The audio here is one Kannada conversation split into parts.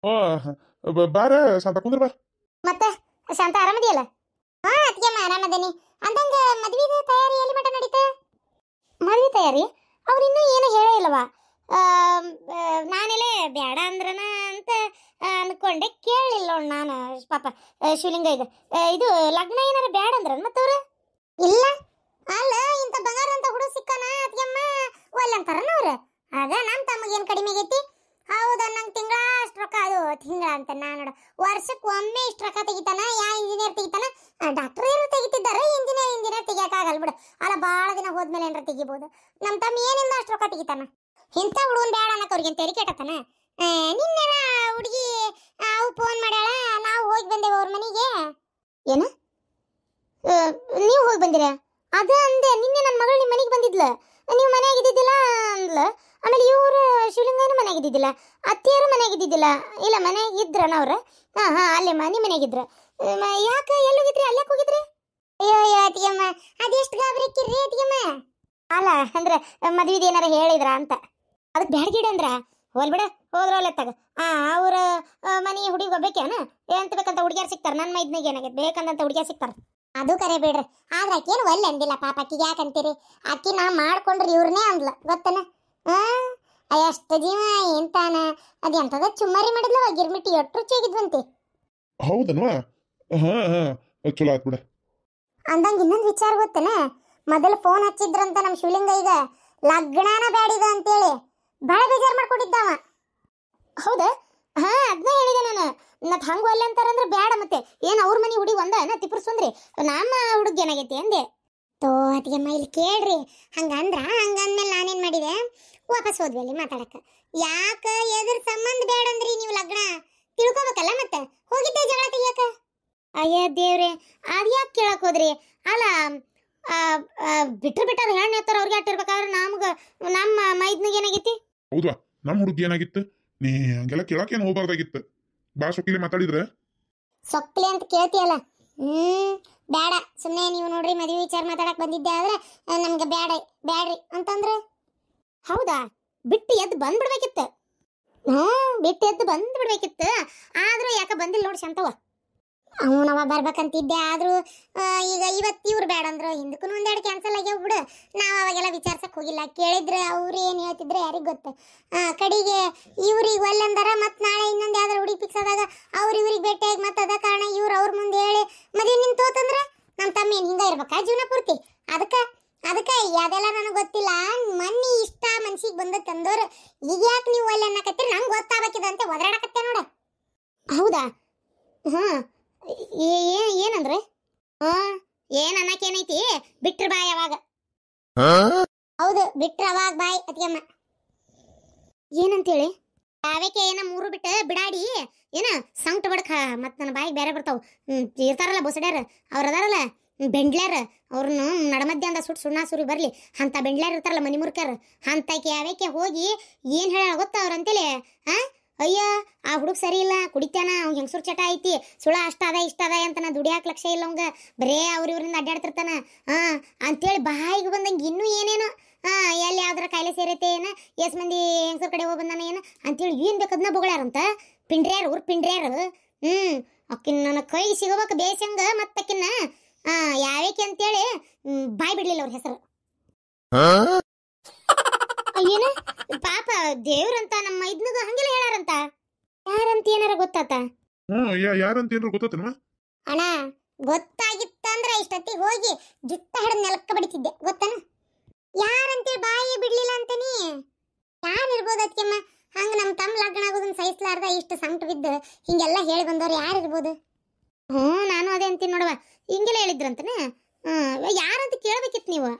ಓ ಬಾರ ಶಾಂತ ಕುಂದ್ರ ಬಾ. ಮತ್ತೆ ಶಾಂತ ಆರಾಮದಿಯಲ್ಲ? ಹಾ ಅತ್ತಿಗೆಮ್ಮ ಆರಾಮದೇನಿ. ಅಂದಂಗ ಮದ್ವಿದ ತಯಾರಿ ಎಲ್ಲಿ ಮಟ ನಡೀತ? ಮದ್ವಿ ತಯಾರಿ ಅವ್ರು ಇನ್ನೂ ಏನು ಹೇಳೇ ಇಲ್ಲವಾ? ನಾನೆಲ್ಲೇ ಬೇಡ ಅಂದ್ರನ ಅಂತ ಅನ್ಕೊಂಡೆ, ಕೇಳಲಿಲ್ಲ ನೋಡ್ ನಾನು. ಪಾಪ ಶಿವಲಿಂಗ ಇದು ಲಗ್ನ ಏನಾರ ಬೇಡ ಅಂದ್ರ ಮತ್ತವ್ರು ಇಲ್ಲ ಅಲ್ಲ. ಇಂಥ ಬಂಗಾರ ಅಂತ ಹುಡುಗ ಸಿಕ್ಕಾನ ಅತ್ತಿಗೆಮ್ಮ ಒಲ್ಲ ಅಂತಾರನ ಅವ್ರು. ಆಗ ನಮ್ಮ ತಮ್ಮಗೇನು ಕಡಿಮೆ ಆಗೈತಿ? ಹೌದಾ, ನಂಗೆ ತಿಂಗಳ ಅಷ್ಟು ರೊಕ್ಕ, ಅದು ತಿಂಗಳ ಅಂತ ನೋಡು, ವರ್ಷಕ್ಕೆ ಒಮ್ಮೆ ಇಷ್ಟು ರೊಕ್ಕ ತೆಗಿತಾನ. ಇಂಜಿನಿಯರ್ ತೆಗಿತಾನ? ಡಾಕ್ಟರ್ ಏನು ತೆಗಿತಿದ್ದಾರೆ, ಇಂಜಿನಿಯರ್ ತೆಗಿಯಕ್ಕಾಗಲ್ಲ ಬಿಡು. ಅಲ್ಲ ಭಾಳ ದಿನ ಹೋದ್ಮೇಲೆ ಏನಾರ ತೆಗಿಬೋದು. ನಮ್ಮ ತಮ್ಮ ಏನಿಲ್ಲ ಅಷ್ಟು ರೊಕ್ಕ ತೆಗಿತಾನ. ಇಂಥ ಹುಡುಗನ್ ಬೇಡ ಅನ್ನಕ್ಕೆ ಅವ್ರಿಗೇನು ತೆರಿಗೆ ಕೆಟ್ಟತಾನ? ನಿನ್ನೆಲ್ಲ ಹುಡುಗಿ ಅವು ಫೋನ್ ಮಾಡ್ಯಾಳ, ನಾವು ಹೋಗಿ ಬಂದೇವು ಅವ್ರ ಮನೆಗೆ. ಏನು ನೀವು ಹೋಗಿ ಬಂದಿರ? ಅದ ಅಂದೆ, ನಿನ್ನೆ ನನ್ನ ಮಗಳು ನಿಮ್ಮ ಮನೆಗೆ ಬಂದಿದ್ಲ, ನೀವು ಮನೆಯಾಗ ಇದ್ದಿದ್ದಿಲ್ಲ ಅಂದ್ಲ. ಆಮೇಲೆ ಇವರು ಶಿವಲಿಂಗನ ಮನೆಯಾಗ ಇದ್ದಿದ್ದಿಲ್ಲ, ಅತ್ತಿಯರು ಮನೆಯಾಗ ಇದ್ದಿದ್ದಿಲ್ಲ. ಇಲ್ಲ ಮನೆಯಾಗ ಇದ್ರನ ಅವ್ರ? ಹಾಂ ಅಲ್ಲೇ ನಿಮ್ಮ ಮನೆಯಾಗಿದ್ರ. ಯಾಕೆ ಎಲ್ಲಿ ಹೋಗಿದ್ರಿ? ಅಲ್ಲೇ ಹೋಗಿದ್ರಿ? ಅಯ್ಯೋ ಅತ್ತಿಗೆಮ್ಮ, ಅದೆಷ್ಟು ಗಾಬರಿಕ್ಕಿರ್ರಿ ಅತ್ತಿಗೆಮ್ಮ. ಅಲ್ಲ ಅಂದ್ರೆ ಮದ್ವಿದ ಏನಾರ ಹೇಳಿದ್ರ ಅಂತ. ಅದಕ್ಕೆ ಬ್ಯಾಡ್ಗಿಡ ಅಂದ್ರ ಹೋಲ್ಬಿಡ, ಹೋದ್ರಲ್ಲ ತಗ. ಅವ್ರ ಮನೆ ಹುಡುಗಿ ಒಬ್ಬೇಕೇನ ಎಂತ ಬೇಕಂತ ಹುಡುಗಿಯಾರು ಸಿಗ್ತಾರ. ನನ್ನ ಮೈದ್ನಾಗ ಏನಾಗೈತೆ ಬೇಕಂದಂತ ಹುಡುಗಿಯಾರು ಸಿಗ್ತಾರ. ಅದು ಕರೆ ಬಿಡ್ರಿ. ಆದ್ರೆ ಆಕೇನು ಒಲ್ಲೆ ಅಂದಿಲ್ಲ ಪಾಪ. ಆಕಿಗೆ ಯಾಕಂತೀರಿ? ಆಕಿ ನಾ ಮಾಡ್ಕೊಂಡ್ರಿ ಇವ್ರನ್ನೇ ಅಂದ್ಲ ಗೊತ್ತನ. ಎಷ್ಟು ಜೀವ ಎಂತಾನ ಅದ ಎಂತದ ಚುಮ್ಮಾರಿ ಮಾಡಿದ್ಲವ, ಗಿರ್ಮಿಟ್ಟಿ ಎಟ್ಟು ರುಚಿಯಾಗಿದ್ವಂತೆ. ಹೌದನ್ವಾ? ಹಾ ಹಾ ಚಲೋ ಆತ್ ಬಿಡ. ಅಂದಂಗ ಇನ್ನೊಂದು ವಿಚಾರ ಗೊತ್ತನ? ಮೊದಲು ಫೋನ್ ಹಚ್ಚಿದ್ರಂತ ನಮ್ಮ ಶಿವಲಿಂಗ ಈಗ ಲಗ್ನಾನ ಬ್ಯಾಡಿದ ಅಂತೇಳಿ ಬಹಳ ಬೇಜಾರು ಮಾಡ್ಕೊಂಡಿದ್ದಾವ. ಹೌದಾ? ಹಾ ಅದನ್ನ ಹೇಳಿದೆ ನಾನು. ಮತ್ ಹಂಗ ಒಲ್ಲೆ ಅಂತಾರಂದ್ರೆ ಬ್ಯಾಡ. ಮತ್ತೆ ಏನ್ ಅವ್ರ ಮನೆ ಹುಡುಗಿ ಒಂದ ತಿಪ್ಪರ್ಸಂದ್ರಿ ನಮ್ಮ ಹುಡುಗ ಏನಾಗೈತಿ ಅಂದೆ. ತೋ ಅತ್ತಿಗೆಮ್ಮ ಇಲ್ಲಿ ಕೇಳ್ರಿ. ಹಂಗಂದ್ಮೇಲೆ ನಾನೇನ್ ಮಾಡಿದೆ, ವಾಪಸ್ ಹೋದ್ವಿ ಅಲ್ಲಿ ಮಾತಾಡಕ. ಯಾಕ ಎದ್ರ ಸಂಬಂಧ ಬೇಡ ಅಂದ್ರಿ ನೀವು? ಲಗ್ನ ತಿಳ್ಕೊಬೇಕಲ್ಲ ಮತ್ತೆ. ಹೋಗಿದ್ದೆ ಜಗಳ ತೆಗಿಯಕ? ಅಯ್ಯ ದೇವ್ರೆ, ಅದ್ಯಾಕೆ ಕೇಳಕ್ ಹೋದ್ರಿ? ಅಲ್ಲ ಬಿಟ್ಟಾರ ಹೆಣ್ಣು ಎತ್ತಾರ, ಅವ್ರಿಗೆ ಅಟ್ಟಿರ್ಬೇಕಾದ್ರೆ ನಮ್ಗ ನಮ್ಮ ಮೈದ್ನಿಗೆ ಏನಾಗೈತಿ? ಹೌದಾ, ನಮ್ಮ ಹುಡುಗಿ ಏನಾಗಿತ್ತು? ನೀ ಹಂಗೆಲ್ಲ ಕೇಳಕ್ಕೇನು ಹೋಗ್ಬಾರ್ದಾಗಿತ್ತು. ಬಾ ಸೊಕ್ಕಿಲಿ ಮಾತಾಡಿದ್ರ ಸೊಕ್ಲಿ ಅಂತ ಕೇಳ್ತೀಯಲ್ಲ. ಬೇಡ ಸುಮ್ಮನೆ. ನೀವು ನೋಡ್ರಿ ಮದುವೆ ವಿಚಾರ ಮಾತಾಡಕ್ ಬಂದಿದ್ದೆ ಆದ್ರೆ ನಮ್ಗೆ ಬ್ಯಾಡ್ರಿ ಅಂತಂದ್ರೆ ಹೌದಾ? ಬಿಟ್ಟು ಎದ್ದು ಬಂದ್ಬಿಡ್ಬೇಕಿತ್ತು. ಬಿಟ್ಟು ಎದ್ದು ಬಂದ್ಬಿಡ್ಬೇಕಿತ್ತು. ಆದ್ರೂ ಯಾಕೆ ಬಂದಿಲ್ಲ ನೋಡಿ ಶಾಂತವ. ಅವನವ ಬರ್ಬೇಕಂತಿದ್ದೆ. ಆದ್ರೂ ಈಗ ಇವತ್ತು ಇವ್ರು ಬೇಡ ಅಂದ್ರು, ಹಿಂದಕ್ಕೂ ಒಂದೆರಡು ಕ್ಯಾನ್ಸಲ್ ಆಗ್ಯಾವ ಬಿಡು. ನಾವು ಅವಾಗೆಲ್ಲ ವಿಚಾರ್ಸಕ್ ಹೋಗಿಲ್ಲ. ಕೇಳಿದ್ರೆ ಅವ್ರು ಏನು ಹೇಳ್ತಿದ್ರೆ ಯಾರಿಗೆ ಗೊತ್ತ. ಕಡೆಗೆ ಇವ್ರಿಗೆ ಒಲ್ಲಂದಾರ, ಮತ್ತೆ ನಾಳೆ ಇನ್ನೊಂದು ಯಾವ್ದಾರು ಹುಡುಗಿ ಫಿಕ್ಸ್ ಆದಾಗ ಅವ್ರು ಇವ್ರಿಗೆ ಭೇಟಿಯಾಗಿ ಮತ್ತೆ ಅದ ಕಾರಣ ಇವ್ರು ಅವ್ರ ಮುಂದೆ ಹೇಳಿ ಮದುವೆ ನಿಂತೋತಂದ್ರ ನಮ್ಮ ತಮ್ಮ ಏನು ಹಿಂಗ ಇರ್ಬೇಕಾ ಜೀವನ ಪೂರ್ತಿ? ಅದಕ್ಕೆ ಅದೆಲ್ಲ ನನಗೆ ಗೊತ್ತಿಲ್ಲ. ಮನ್ನಿ ಇಷ್ಟ ಮನ್ಸಿಗೆ ಬಂದ ತಂದೋರು ಈಗ ಯಾಕೆ ನೀವು ಒಲ್ಲೆ ಅನ್ನಕತ್ತೀರಿ? ನಂಗೆ ಗೊತ್ತಾಗಬೇಕಿದೆ ಅಂತ ಒದರಾಡಕತ್ತೆ ನೋಡ. ಹೌದಾ? ಏನಂದ್ರೆ ಏನ್ ಅನ್ನಕೇನೈತಿ? ಬಿಟ್ರ ಬಾಯ್ ಅವಾಗ. ಹೌದು, ಬಿಟ್ರ ಅವಾಗ ಬಾಯ್ ಅತ್ತಿಗೆಮ್ಮ. ಏನಂತೇಳಿ? ಯಾವಕ್ಕೆ ಏನ ಮೂರು ಬಿಡಾಡಿ ಏನ ಸಂಕಟ ಬಡ್ಕ ಮತ್ ನನ್ನ ಬಾಯಿಗೆ ಬೇರೆ ಬರ್ತಾವ. ಇರ್ತಾರಲ್ಲ ಬೊಸಡ್ಯಾರ, ಅವ್ರ ಅದಾರಲ್ಲ ಬೆಂಡ್ಲ್ಯಾರ, ಅವ್ರನ್ನು ನಡಮಧ್ಯ ಅಂದ ಸುಣ್ಣ ಸುರಿ ಬರ್ಲಿ ಅಂತ ಬೆಂಡ್ಲ್ಯಾರ ಇರ್ತಾರಲ್ಲ ಮನಿ ಮುರ್ಕ್ಯಾರ, ಅಂತಕ್ಕೆ ಯಾವಕ್ಕೆ ಹೋಗಿ ಏನ್ ಹೇಳ ಗೊತ್ತ ಅವ್ರಂತೇಳಿ? ಅಯ್ಯ ಆ ಹುಡುಗ ಸರಿ ಇಲ್ಲ, ಕುಡಿತಾನ, ಅವ್ನ ಹೆಂಗಸೂರ್ ಚಟ ಐತಿ, ಸುಳ ಅಷ್ಟ ಅದ ಇಷ್ಟ ಅದ ಅಂತ ನಾ ದುಡಿಯಾಕ ಲಕ್ಷ ಇಲ್ಲ ಅವಂಗ, ಬರೇ ಇವ್ರಿಂದ ಅಡ್ಡಾಡ್ತಿರ್ತಾನ ಅಂತೇಳಿ ಬಾಯಿಗೆ ಬಂದಂಗೆ ಇನ್ನೂ ಏನೇನೋ ಎಲ್ಲಿ ಯಾವ್ದಾರ ಕಾಯಿಲೆ ಸೇರೈತೆ ಏನ, ಎಸ್ ಮಂದಿ ಹೆಂಗಸೂರ್ ಕಡೆ ಹೋಗಿ ಬಂದಾನ ಏನ ಅಂತೇಳಿ ಏನ್ ಬೇಕದ್ನ ಬೊಗಳಾರಂತ ಪಿಂಡ್ರ್ಯಾರು. ಊರ್ ಪಿಂಡ್ರ್ಯಾರು. ಅಕ್ಕಿನ ನನ್ನ ಕೈಗೆ ಸಿಗಬೇಕು ಬೇಸಂಗ. ಮತ್ತಕ್ಕಿನ್ನ ಯಾವಕ್ಕೆ ಅಂತೇಳಿ ಬಾಯ್ ಬಿಡ್ಲಿಲ್ಲ ಅವ್ರ ಹೆಸರು. ಏನು ಪಾಪ ದೇವ್ರಂತ ನಮ್ಮ ಮೈದ್ನಗ ಹಂಗೆಲ್ಲ ಹೇಳಾರಂತ. ಯಾರಂತ ಏನಾರ ಗೊತ್ತಾತ? ಯಾರಂತ ಏನಾರ ಗೊತ್ತಾತನ? ಅಣ್ಣ ಗೊತ್ತಾಗಿತ್ತಂದ್ರ ಇಷ್ಟೊತ್ತಿಗೆ ಹೋಗಿ ಜುಟ್ಟ ಹಿಡಿದು ನೆಲಕ್ಕ ಬಡಿತಿದ್ದೆ ಗೊತ್ತನ. ಯಾರಂತೇಳಿ ಬಾಯಿ ಬಿಡ್ಲಿಲ್ಲ ಅಂತನಿ. ಯಾರಿರ್ಬೋದು ಅದಕ್ಕೆಮ್ಮ? ಹಂಗ ನಮ್ಮ ತಮ್ಮ ಲಗ್ನ ಆಗೋದನ್ನ ಸಹಿಸ್ಲಾರ್ದ ಇಷ್ಟು ಸಂಕಟ ಬಿದ್ದು ಹಿಂಗೆಲ್ಲ ಹೇಳಿ ಬಂದವ್ರು ಯಾರಿರ್ಬೋದು? ನಾನು ಅದೇ ಅಂತೀನಿ ನೋಡವ. ಹಿಂಗೆಲ್ಲ ಹೇಳಿದ್ರಂತನ. ಯಾರಂತ ಕೇಳ್ಬೇಕಿತ್ತು ನೀವು.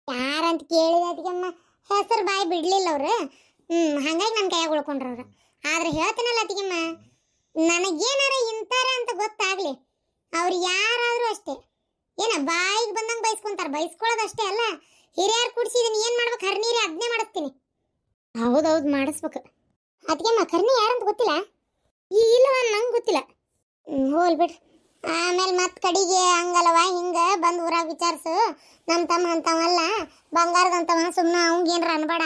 ಯಾರಂತ ಕೇಳಿದ ಅದಕ್ಕೆಮ್ಮ ಹೆಸರು ಬಾಯಿ ಬಿಡ್ಲಿಲ್ಲ ಅವ್ರು. ಹಂಗಾಗಿ ನನ್ನ ಕೈಯಾಗ ಉಳ್ಕೊಂಡ್ರವ್ರು. ಆದ್ರೆ ಹೇಳ್ತೀನಲ್ಲ ಅತಿಗೆಮ್ಮ, ನನಗೇನಾರ ಇಂತಾರ ಅಂತ ಗೊತ್ತಾಗ್ಲಿ, ಅವ್ರು ಯಾರಾದ್ರೂ ಅಷ್ಟೇ ಏನ ಬಾಯಿಗೆ ಬಂದಂಗೆ ಬೈಸ್ಕೊಂತಾರ. ಬೈಸ್ಕೊಳ್ಳೋದಷ್ಟೇ ಅಲ್ಲ, ಹಿರಿಯರು ಕುಡಿಸಿದೀನಿ ಏನ್ ಮಾಡ್ಬೇಕು, ಹರ್ನೀರಿ ಅದನ್ನೇ ಮಾಡಿಸ್ತೀನಿ. ಹೌದೌದು ಮಾಡಿಸ್ಬೇಕು. ಅತಿಗೆಮ್ಮ ಕರ್ನಿ ಯಾರಂತ ಗೊತ್ತಿಲ್ಲ? ಇಲ್ಲವ ನಂಗೆ ಗೊತ್ತಿಲ್ಲ. ಹೋಲ್ ಬಿಡ್ರಿ. ಆಮೇಲೆ ಮತ್ತೆ ಕಡೆಗೆ ಹಂಗಲ್ಲವ ಹಿಂಗ ಬಂದು ಊರಾಗ ವಿಚಾರಿಸು, ನಮ್ಮ ತಮ್ಮ ಅಂತವಲ್ಲ ಬಂಗಾರದಂತವ, ಸುಮ್ಮನೆ ಅವಂಗೇನ್ರ ಅನ್ಬೇಡ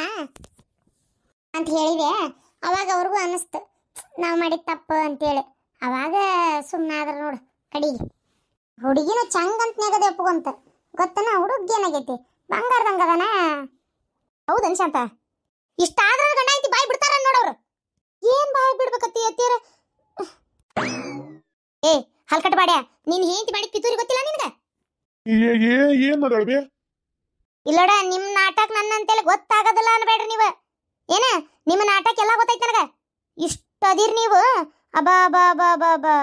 ಅಂತ ಹೇಳಿದೆ. ಅವಾಗ ಅವ್ರಿಗೂ ಅನ್ನಿಸ್ತು ನಾವು ಮಾಡಿದ ತಪ್ಪು ಅಂತೇಳಿ ಅವಾಗ ಸುಮ್ಮನಾದ್ರ ನೋಡು ಕಡಿಗೆ. ಹುಡುಗಿನ ಚಂಗ್ ಅಂತ ನೆಗದೆ ಒಪ್ಪುಗಂತ ಗೊತ್ತನ, ಹುಡುಗಿ ಏನಾಗೈತಿ ಬಂಗಾರದಂಗದನ. ಹೌದನ್ ಶಾಂತ? ಇಷ್ಟ ಆದ್ರ ಗಂಡ ಐತಿ ಬಾಯಿ ಬಿಡ್ತಾರ ನೋಡವ್ರು. ಏನ್ ಬಾಯಿ ಬಿಡ್ಬೇಕತ್ತಿ ಅತ್ತೀರ? ಏ ಹಲ್ಕಟ್ ಬಾಡ್ಯ, ನೀನ್ ಹೆಂಡತಿ ಮಾಡಿದ ಪಿತೂರಿ ಗೊತ್ತಿಲ್ಲ ನಿನಗ? ಏನ್ ಮಾಡಾಳ್ಬಿ? ಇಲ್ಲೋಡ, ನಿಮ್ ನಾಟಕ ನನ್ನ ಅಂತೇಳಿ ಗೊತ್ತಾಗದಿಲ್ಲ ಅನ್ಬೇಡ್ರಿ ನೀವ. ಏನ ನಿಮ್ಮ ನಾಟಕ ಎಲ್ಲ ಗೊತ್ತೈತಿ ನನಗ. ಇಷ್ಟ ಅದಿರ್ ನೀವು. ಅಬಾ ಬಾ ಬಾ ಬಾ ಬಾ,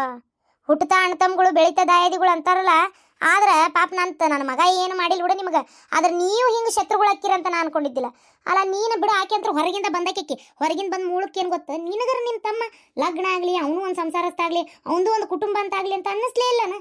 ಹುಟ್ಟತ ಅಣ್ಣ ತಮ್ಗಳು ಬೆಳಿತ ದಾಯದಿಗಳು ಅಂತಾರಲ್ಲ. ಆದ್ರ ಪಾಪ ನನ್ನ ಮಗ ಏನು ಮಾಡಿಲ್ಲ ಬಿಡ ನಿಮಗ. ಆದ್ರೆ ನೀವು ಹಿಂಗ ಶತ್ರುಗಳು ಹಾಕಿರಂತ ನಾ ಅನ್ಕೊಂಡಿದ್ದಿಲ್ಲ. ಅಲ್ಲ ನೀನು ಬಿಡು, ಆಕೆ ಅಂತ ಹೊರಗಿಂದ ಬಂದಕ್ಕೆ ಹೊರಗಿಂದ ಬಂದ್ ಮೂಳಕ್ಕೆ ಏನ್ ಗೊತ್ತ ನಿನಗರ ನಿಮ್ ತಮ್ಮ ಲಗ್ನ ಆಗ್ಲಿ, ಅವನು ಒಂದು ಸಂಸಾರಸ್ತಾಗ್ಲಿ, ಅವನದು ಒಂದು ಕುಟುಂಬ ಅಂತ ಆಗ್ಲಿ ಅಂತ ಅನ್ನಿಸ್ಲೇ ಇಲ್ಲನ?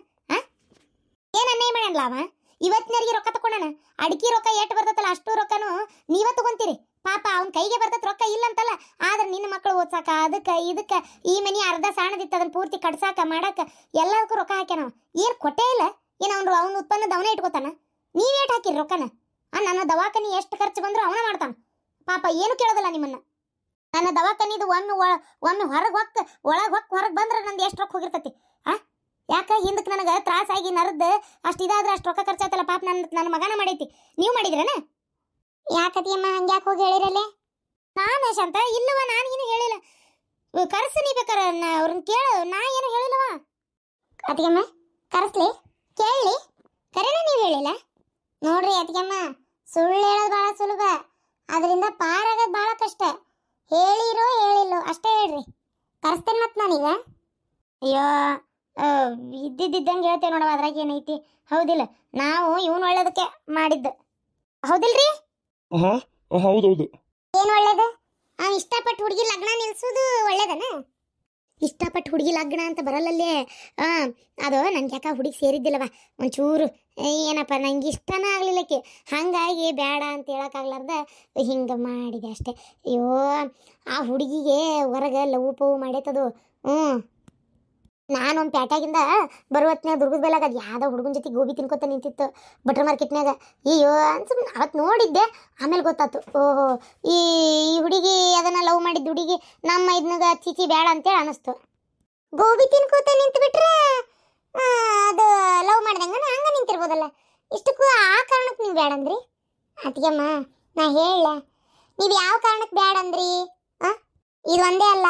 ಏನ್ ಅನ್ಯಾಯ ಮಾಡ್ಯಾನಲ್ಲ ಅವ? ಇವತ್ತಿನರಿಗೆ ರೊಕ್ಕ ತಕೊಂಡನ. ಅಡಿಕೆ ರೊಕ್ಕ ಎಟ್ ಬರ್ತೈತಲ್ಲ ಅಷ್ಟು ರೊಕ್ಕನು ನೀವ ತಗೊಂತೀರಿ. ಪಾಪ ಅವ್ನ ಕೈಗೆ ಬರ್ತೈತ್ ರೊಕ್ಕ ಇಲ್ಲ ಅಂತಲ್ಲ. ಆದ್ರೆ ನಿನ್ನ ಮಕ್ಕಳು ಓದ್ಸಾಕ, ಅದಕ್ಕ ಇದಕ್ಕ, ಈ ಮನಿ ಅರ್ಧ ಸಾಣದಿತ್ತ ಅದನ್ನ ಪೂರ್ತಿ ಕಡ್ಸಾಕ ಮಾಡಾಕ ಎಲ್ಲದಕ್ಕೂ ರೊಕ್ಕ ಹಾಕ್ಯಾನ. ಏನ್ ಕೊಟ್ಟೇ ಇಲ್ಲ? ಏನ್ ಅವ್ನ ಉತ್ಪನ್ನದ ಅವನೇ ಇಟ್ಕೋತಾನ? ನೀವೇಟ್ ಹಾಕಿರಿ ರೊಕ್ಕನ? ನನ್ನ ದವಾಖಾನಿ ಎಷ್ಟು ಖರ್ಚು ಬಂದ್ರು ಅವನ ಮಾಡ್ತಾನ. ಪಾಪ ಏನು ಕೇಳೋದಿಲ್ಲ ನಿಮ್ಮನ್ನ. ನನ್ನ ದವಾಖಾನಿದು ಒಮ್ಮೆ ಹೊರಗೆ ಬಂದ್ರೆ ನಂದು ಎಷ್ಟು ರೊಕ್ಕ ಹೋಗಿರ್ತೈತಿ? ಯಾಕ ಹಿಂದಕ್ಕೆ ನನಗೆ ತ್ರಾಸಾಗಿ ನರದ್ದು ಅಷ್ಟು ಇದಾದ್ರೆ ಅಷ್ಟು ರೊಕ್ಕ ಖರ್ಚಾತಲ್ಲ. ಪಾಪ ನನ್ನ ಮಗನ ಮಾಡೈತಿ. ನೀವು ಮಾಡಿದ್ರನ? ಯಾಕತಿಯಮ್ಮ ಹಂಗ್ಯಾಕೆ ಹೋಗಿ ಹೇಳಿರಲ್ಲೇ? ನಾನು ಶಾಂತ ಇಲ್ಲವ, ನಾನು ಏನು ಹೇಳಿಲ್ಲ. ಕರ್ಸು ನೀ ಬೇಕಾರ ಅವ್ರನ್ನ ಕೇಳು, ನಾ ಏನು ಹೇಳಿಲ್ಲವ. ಅತಿಯಮ್ಮ ಕರ್ಸ್ಲಿ, ಕೇಳಲಿ, ಕರೆನ ನೀವು ಹೇಳಿಲ್ಲ ನೋಡ್ರಿ. ಅತಿಯಮ್ಮ ಸುಳ್ಳು ಹೇಳೋದು ಭಾಳ ಸುಲಭ, ಅದರಿಂದ ಪಾರಾಗೋದು ಭಾಳ ಕಷ್ಟ. ಹೇಳಿರೋ ಹೇಳಿಲ್ಲೋ ಅಷ್ಟೇ ಹೇಳ್ರಿ, ಕರ್ಸ್ತೇನೆ ಮತ್ತೆ ನಾನೀಗ. ಅಯ್ಯೋ ಇದ್ದಿದ್ದಂಗೆ ಹೇಳ್ತೇವೆ ನೋಡವ, ಅದ್ರಾಗ ಏನೈತಿ? ಹೌದಿಲ್ಲ, ನಾವು ಇವನು ಒಳ್ಳೇದಕ್ಕೆ ಮಾಡಿದ್ದು ಹೌದಿಲ್ರಿ? ಹೌದೌದು. ಏನು ಒಳ್ಳೇದು? ಅವ್ನು ಇಷ್ಟಪಟ್ಟು ಹುಡುಗಿ ಲಗ್ನ ನಿಲ್ಸೋದು ಒಳ್ಳೇದನ? ಇಷ್ಟಪಟ್ಟು ಹುಡುಗಿ ಲಗ್ನ ಅಂತ ಬರಲ್ಲಲ್ಲೇ. ಅದು ನನ್ಗೆ ಯಾಕೆ ಹುಡುಗಿ ಸೇರಿದ್ದಿಲ್ಲವ ಒಂಚೂರು. ಏನಪ್ಪ ನಂಗೆ ಇಷ್ಟನೇ ಆಗ್ಲಿಲ್ಲಕ್ಕೆ, ಹಾಗಾಗಿ ಬೇಡ ಅಂತ ಹೇಳೋಕ್ಕಾಗ್ಲಾರ್ದ ಹಿಂಗೆ ಮಾಡಿದೆ ಅಷ್ಟೇ. ಅಯ್ಯೋ ಆ ಹುಡುಗಿಗೆ ಹೊರಗೆ ಲವ್ ಪವ್ ಮಾಡೈತದು. ನಾನೊಂದು ಪ್ಯಾಟ್ಯಾಗಿಂದ ಬರುವತ್ನಾಗ ದುರ್ಗದ ಬೆಲಾಗ ಅದು ಯಾವುದೋ ಹುಡುಗನ ಜೊತೆ ಗೋಬಿ ತಿನ್ಕೊತ ನಿಂತಿತ್ತು ಬಟ್ರ್ ಮಾರ್ಕೆಟ್ನಾಗ. ಅಯ್ಯೋ ಅನ್ಸುಮ್ ಅವತ್ತು ನೋಡಿದ್ದೆ, ಆಮೇಲೆ ಗೊತ್ತಾಯ್ತು ಓಹೋ ಈ ಹುಡುಗಿ ಅದನ್ನು ಲವ್ ಮಾಡಿದ್ದು ಹುಡುಗಿ ನಮ್ಮ ಇದನ್ನಾಗ ಚಿಚಿ ಬೇಡ ಅಂತೇಳಿ ಅನ್ನಿಸ್ತು. ಗೋಬಿ ತಿನ್ಕೋತ ನಿಂತು ಬಿಟ್ರೆ ಅದು ಲವ್ ಮಾಡ್ದಂಗ ಹಂಗೆ ನಿಂತಿರ್ಬೋದಲ್ಲ. ಇಷ್ಟಕ್ಕೂ ಆ ಕಾರಣಕ್ಕೆ ನೀವು ಬೇಡ ಅಂದ್ರಿ? ಅತ್ತಿಗೆಮ್ಮ ನಾ ಹೇಳ, ನೀವು ಯಾವ ಕಾರಣಕ್ಕೆ ಬೇಡ ಅಂದ್ರಿ? ಇದು ಒಂದೇ ಅಲ್ಲ,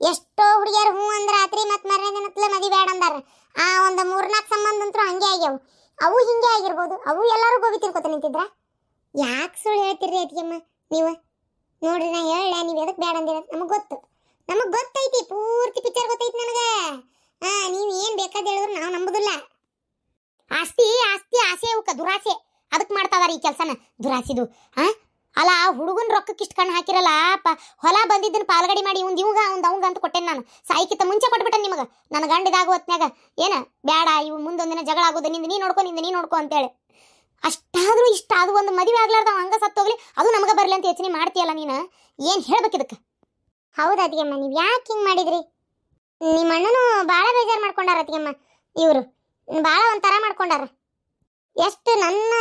ಎಷ್ಟೋ ಹುಡುಗಿಯರು ಹ್ಞೂ ಅಂದ್ರೆ ರಾತ್ರಿ ಮತ್ತು ಮರನೇ ದಿನತ್ಲೆ ಮದಿ ಬೇಡ ಅಂದಾರ. ಆ ಒಂದು 3-4 ಸಂಬಂಧ ಅಂತೂ ಹಂಗೆ ಆಗ್ಯಾವ. ಅವು ಹಿಂಗೆ ಆಗಿರ್ಬೋದು, ಅವು ಎಲ್ಲರೂ ಗೋಬಿ ತಿನ್ಕೋತ ನಿಂತಿದ್ರ. ಯಾಕೆ ಸುಳ್ಳು ಹೇಳ್ತೀರಿ ಅತ್ತಿಗೆಮ್ಮ ನೀವು? ನೋಡ್ರಿ ನಾ ಹೇಳ, ನೀವು ಎದಕ್ಕೆ ಬೇಡ ಅಂದಿರ ನಮಗೆ ಗೊತ್ತೈತಿ, ಪೂರ್ತಿ ಪಿಕ್ಚರ್ ಗೊತ್ತೈತಿ ನನಗೆ. ನೀವು ಏನು ಬೇಕಾದ ಹೇಳಿದ್ರು ನಾವು ನಂಬುದಿಲ್ಲ. ಆಸ್ತಿ ಆಸ್ತಿ ಆಸೆ ಅವಕ್ಕ ದುರಾಸೆ, ಅದಕ್ಕೆ ಮಾಡ್ತಾದಾರ ಈ ಕೆಲಸನ ದುರಾಸಿದು. ಅಲ್ಲ ಆ ಹುಡುಗನ ರೊಕ್ಕಕ್ಕೆ ಇಷ್ಟು ಕಣ್ಣು ಹಾಕಿರಲ್ಲ. ಹೊಲ ಬಂದಿದ್ದನ್ನು ಪಾಲ್ಗಡಿ ಮಾಡಿ ಇವಂಗ ಅವಂಗ ಅಂತ ಕೊಟ್ಟೇನೆ ನಾನು. ಸಾಯ್ಕಿತ್ತ ಮುಂಚೆ ಕೊಟ್ಬಿಟ್ಟೆ ನಿಮಗೆ. ನನ್ನ ಗಂಡಿದಾಗ ಹೊತ್ನ್ಯಾಗ ಏನ ಬೇಡ, ಇವು ಮುಂದೊಂದಿನ ಜಗಳ ಆಗೋದು, ನಿಂದು ನೀ ನೋಡ್ಕೊ ಅಂತೇಳಿ. ಅಷ್ಟಾದ್ರೂ ಇಷ್ಟ ಅದು ಒಂದು ಮದುವೆ ಆಗ್ಲಾರ್ದ ಹಂಗ ಸತ್ತೋಗ್ಲಿ, ಅದು ನಮಗೆ ಬರಲಿ ಅಂತ ಯೋಚನೆ ಮಾಡ್ತೀಯಲ್ಲ ನೀನು. ಏನು ಹೇಳ್ಬೇಕು ಇದಕ್ಕೆ? ಹೌದು ಅತ್ತಿಗೆಮ್ಮ, ನೀವು ಯಾಕೆ ಹಿಂಗೆ ಮಾಡಿದ್ರಿ? ನಿಮ್ಮ ಅಣ್ಣನು ಭಾಳ ಬೇಜಾರು ಮಾಡ್ಕೊಂಡಾರ ಅತ್ತಿಗೆಮ್ಮ. ಇವರು ಭಾಳ ಒಂಥರ ಮಾಡ್ಕೊಂಡಾರ. ಎಷ್ಟು ನನ್ನ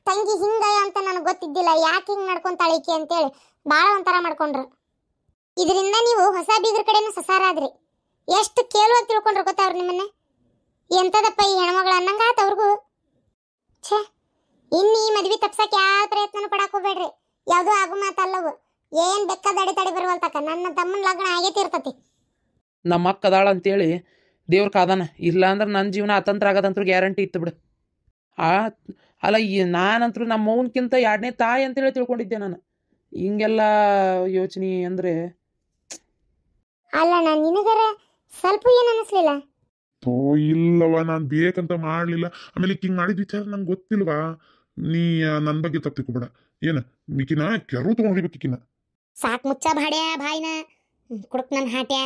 ತಂಗಿ ಹಿಂಗಯ ಅಂತ ನನಗೆ ಗೊತ್ತಿದ್ದಿಲ್ಲ, ಯಾಕೆ ಹಿಂಗೆ ನಡ್ಕೊಂತಾಳೆ ಈಕೆ ಅಂತೇಳಿ ಭಾಳ ಒಂಥರ ಮಾಡ್ಕೊಂಡ್ರು. ಇದರಿಂದ ನೀವು ಹೊಸ ಬೀಗ್ರ ಕಡೆನೂ ಸಸಾರಾದ್ರಿ. ಎಷ್ಟು ಕೇಳುವಾಗಿ ತಿಳ್ಕೊಂಡ್ರು ಗೊತ್ತವ್ರು ನಿಮ್ಮನ್ನ. ಎಂಥದಪ್ಪ ಈ ಹೆಣ್ಮಗಳು ಅನ್ನಂಗ ಆತ ಅವ್ರಿಗೂ. ಛೇ, ಇನ್ನು ಈ ಮದ್ವೆ ತಪ್ಸಕ್ಕೆ ಯಾವ ಪ್ರಯತ್ನನೂ ಪಡಕ್ಕೆ ಹೋಗ್ಬೇಡ್ರಿ. ಯಾವುದೂ ಆಗು ಮಾತಲ್ಲವು. ಏನು ಬೇಕಾದ ತಡಿ ಬರುವಲ್ತಕ್ಕ ನನ್ನ ತಮ್ಮನ ಲಗ್ನ ಆಗೇತಿ ಇರ್ತತಿ. ನಮ್ಮ ಅಕ್ಕ ಅದಾಳ ಅಂತೇಳಿ ದೇವ್ರ ಕಾದಾನ, ಇಲ್ಲ ಅಂದ್ರೆ ನನ್ನ ಜೀವನ ಅತಂತ್ರ ಆಗೋದಂತೂ ಗ್ಯಾರಂಟಿ ಇತ್ತು ಬಿಡು. ಅಲ್ಲ ನಾನಂತರೂ ನಮ್ಮ ಮೌನ್ಕಿಂತ 2ನೇ ತಾಯಿ ಅಂತೇಳಿ ತಿಳ್ಕೊಂಡಿದ್ದೆ ನಾನು. ಹಿಂಗೆಲ್ಲ ಯೋಚನೆ ಅಂದರೆ ಅಲ್ಲ, ನಾನು ನಿನಗರ ಸ್ವಲ್ಪ ಏನು ಅನ್ನಿಸ್ಲಿಲ್ಲ? ಇಲ್ಲವ, ನಾನು ಬೇಕಂತ ಮಾಡಲಿಲ್ಲ. ಆಮೇಲೆ ಹಿಂಗೆ ಮಾಡಿದ ವಿಚಾರ ನಂಗೆ ಗೊತ್ತಿಲ್ವಾ. ನೀ ನನ್ನ ಬಗ್ಗೆ ತಪ್ಪು ತಿಳ್ಕೊಬೇಡ. ಏನು ಮಿಕಿನ ಕೆರು ತೊಗೊಂಡಿರ್ಬೇಕು ಈಕಿನ. ಸಾಕು ಮುಚ್ಚ ಬಾಡ್ಯ ಬಾಯಿನ ಕುಡಕ್ ನನ್ನ ಹಾಟ್ಯ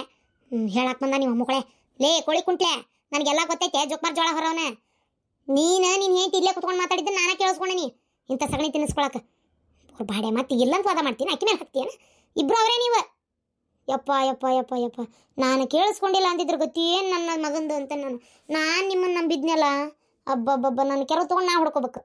ಹೇಳಕ್ ಬಂದ ನೀವು ಮಕ್ಕಳೇ. ಲೇ ಕೋಳಿ ಕುಂಟ್ಲೆ, ನನಗೆಲ್ಲ ಗೊತ್ತೈತೆ ಜೋಕ್ಮಾರ್ ಜೋಳ ಹೊರವನ. ನೀನು ಹೇಳ್ತಿ ಇಲ್ಲೇ ಕುತ್ಕೊಂಡು ಮಾತಾಡಿದ್ದೆ ನಾನೇ ಕೇಳಿಸ್ಕೊಂಡೆ. ನೀ ಇಂಥ ಸಗಣಿ ತಿನ್ನಿಸ್ಕೊಳಕ್ಕೆ ಬಾಡ್ಯ ಮತ್ತೆ ಇಲ್ಲಂತ ವಾದ ಮಾಡ್ತೀನಿ, ಅಕ್ಕಿ ಮೇಲೆ ಹಾಕ್ತೀಯನ? ಇಬ್ರು ಅವರೇ ನೀವು. ಯಪ್ಪ ಯಪ್ಪ ಯಪ್ಪ ಯಪ್ಪ, ನಾನು ಕೇಳಿಸ್ಕೊಂಡಿಲ್ಲ ಅಂತಿದ್ರು ಗೊತ್ತೇನು ನನ್ನ ಮಗಂದು ಅಂತ. ನಾನು ನಿಮ್ಮನ್ನು ನಂಬಿದ್ನಲ್ಲ. ಅಬ್ಬಬ್ಬಬ್ಬ, ನನ್ನ ಕೆರವು ತೊಗೊಂಡು ನಾ ಹೊಡ್ಕೋಬೇಕು.